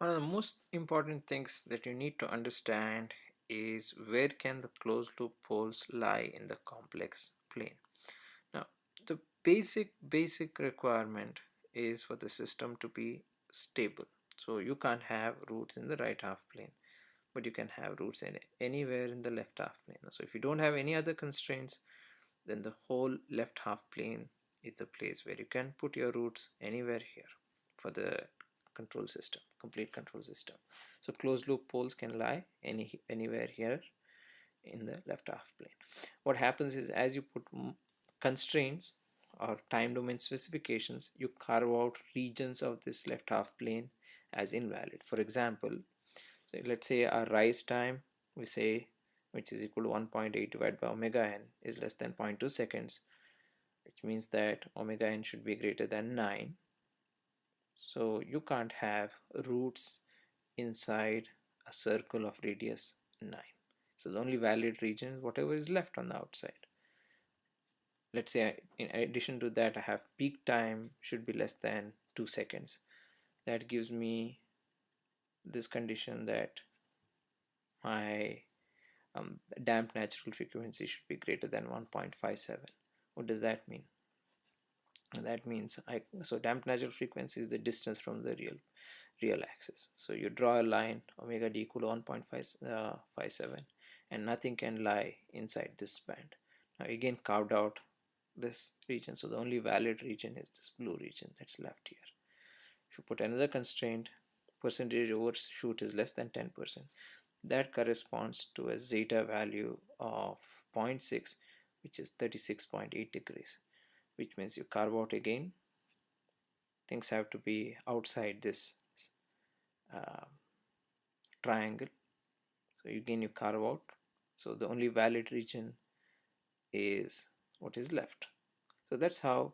One of the most important things that you need to understand is where can the closed loop poles lie in the complex plane. Now, the basic requirement is for the system to be stable. So you can't have roots in the right half plane, but you can have roots in anywhere in the left half plane. So if you don't have any other constraints, then the whole left half plane is the place where you can put your roots anywhere here for the control system, complete control system. So closed loop poles can lie anywhere here in the left half plane. What happens is, as you put constraints or time domain specifications, you carve out regions of this left half plane as invalid. For example, so let's say our rise time, we say, which is equal to 1.8 divided by omega n, is less than 0.2 seconds, which means that omega n should be greater than 9. So you can't have roots inside a circle of radius 9. So the only valid region is whatever is left on the outside. Let's say in addition to that, I have peak time should be less than 2 seconds. That gives me this condition that my damped natural frequency should be greater than 1.57. What does that mean? That means so damped natural frequency is the distance from the real axis. So you draw a line omega d equal to 1.57, and nothing can lie inside this band. Now again carved out this region, so the only valid region is this blue region that's left here. If you put another constraint, percentage overshoot is less than 10%. That corresponds to a zeta value of 0.6, which is 36.8 degrees, which means you carve out again. Things have to be outside this triangle. So again you carve out. So the only valid region is what is left. So that's how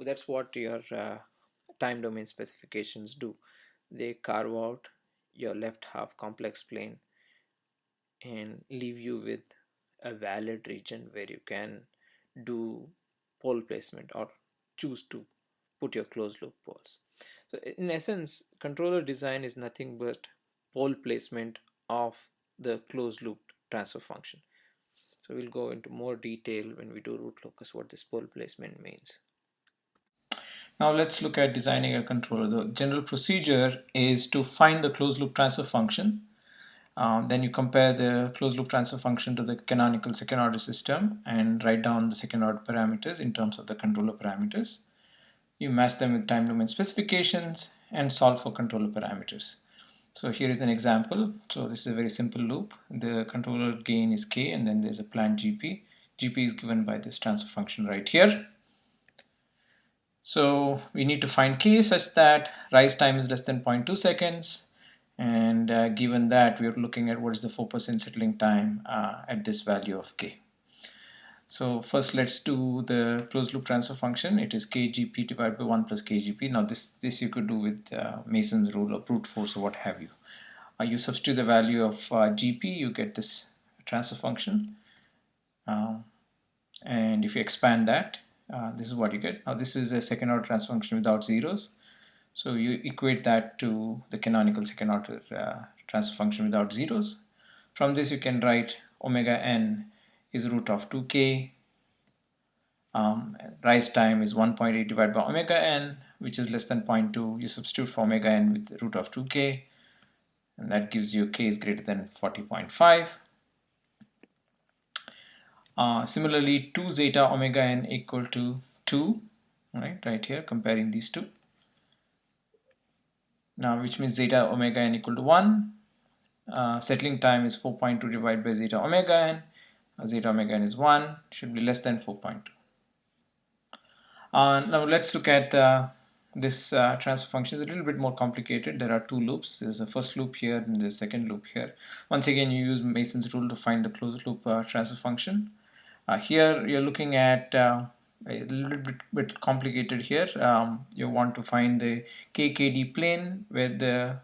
that's what your time domain specifications do. They carve out your left half complex plane and leave you with a valid region where you can do pole placement or choose to put your closed loop poles. So in essence, controller design is nothing but pole placement of the closed loop transfer function. So we'll go into more detail when we do root locus what this pole placement means. Now let's look at designing a controller. The general procedure is to find the closed loop transfer function. Then you compare the closed loop transfer function to the canonical second order system and write down the second order parameters in terms of the controller parameters. You match them with time domain specifications and solve for controller parameters. So here is an example. So this is a very simple loop. The controller gain is k, and then there's a planned GP. GP is given by this transfer function right here. So we need to find k such that rise time is less than 0.2 seconds, and given that, we are looking at what is the 4% settling time at this value of k. So first let's do the closed loop transfer function. It is kgp divided by 1 plus kgp. Now this you could do with Mason's rule or brute force or what have you. You substitute the value of gp, you get this transfer function, and if you expand that, this is what you get. Now this is a second order transfer function without zeros, so you equate that to the canonical second order transfer function without zeros. From this you can write omega n is root of 2k, rise time is 1.8 divided by omega n, which is less than 0.2. You substitute for omega n with the root of 2k, and that gives you k is greater than 40.5. Similarly, 2 zeta omega n equal to 2, right here, comparing these two. Now, which means zeta omega n equal to 1. Settling time is 4.2 divided by zeta omega n. Zeta omega n is 1, should be less than 4.2. Now let's look at this transfer function. Is a little bit more complicated. There are two loops. There's a first loop here and the second loop here. Once again, you use Mason's rule to find the closed loop transfer function. Here you're looking at a little bit complicated here. You want to find the KKD plane where the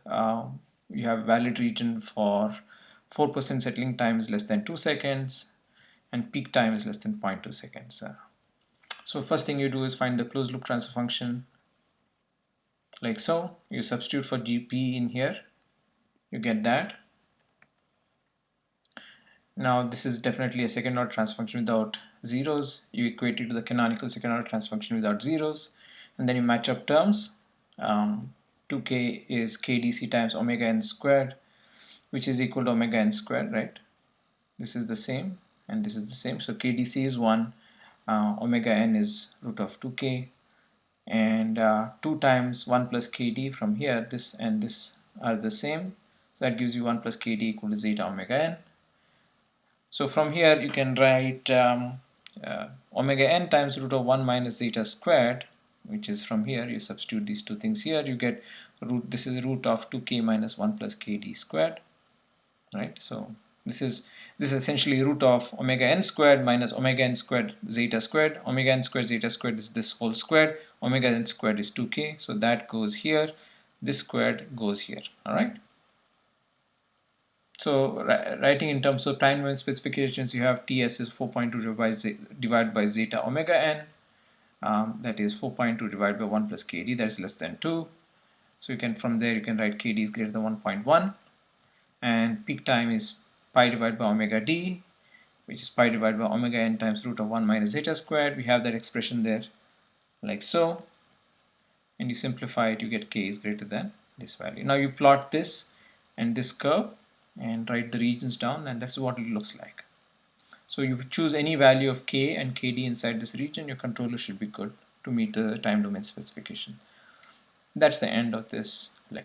you have valid region for 4% settling time is less than 2 seconds and peak time is less than 0.2 seconds. So first thing you do is find the closed loop transfer function. like so. You substitute for GP in here, you get that. Now this is definitely a second order transfer function without zeros. You equate it to the canonical second order transfer function without zeros, and then you match up terms. 2k is kdc times omega n squared, which is equal to omega n squared, right? This is the same and this is the same. So kdc is 1, omega n is root of 2k, and 2 times 1 plus kd from here, this and this are the same. So that gives you 1 plus kd equal to zeta omega n. So from here you can write omega n times root of 1 minus zeta squared, which is from here. You substitute these two things here, you get root, this is root of 2k minus 1 plus kd squared, right? So this is essentially root of omega n squared minus omega n squared zeta squared. Omega n squared zeta squared is this whole squared. Omega n squared is 2k, so that goes here. This squared goes here. All right. So writing in terms of time domain specifications, you have Ts is 4.2 divided by zeta omega n. That is 4.2 divided by 1 plus kd, that is less than 2. So you can, from there you can write kd is greater than 1.1, and peak time is pi divided by omega d, which is pi divided by omega n times root of 1 minus zeta squared. We have that expression there like so, and you simplify it, you get k is greater than this value. Now you plot this and this curve and write the regions down, and that's what it looks like. So you choose any value of k and kd inside this region, your controller should be good to meet the time domain specification. That's the end of this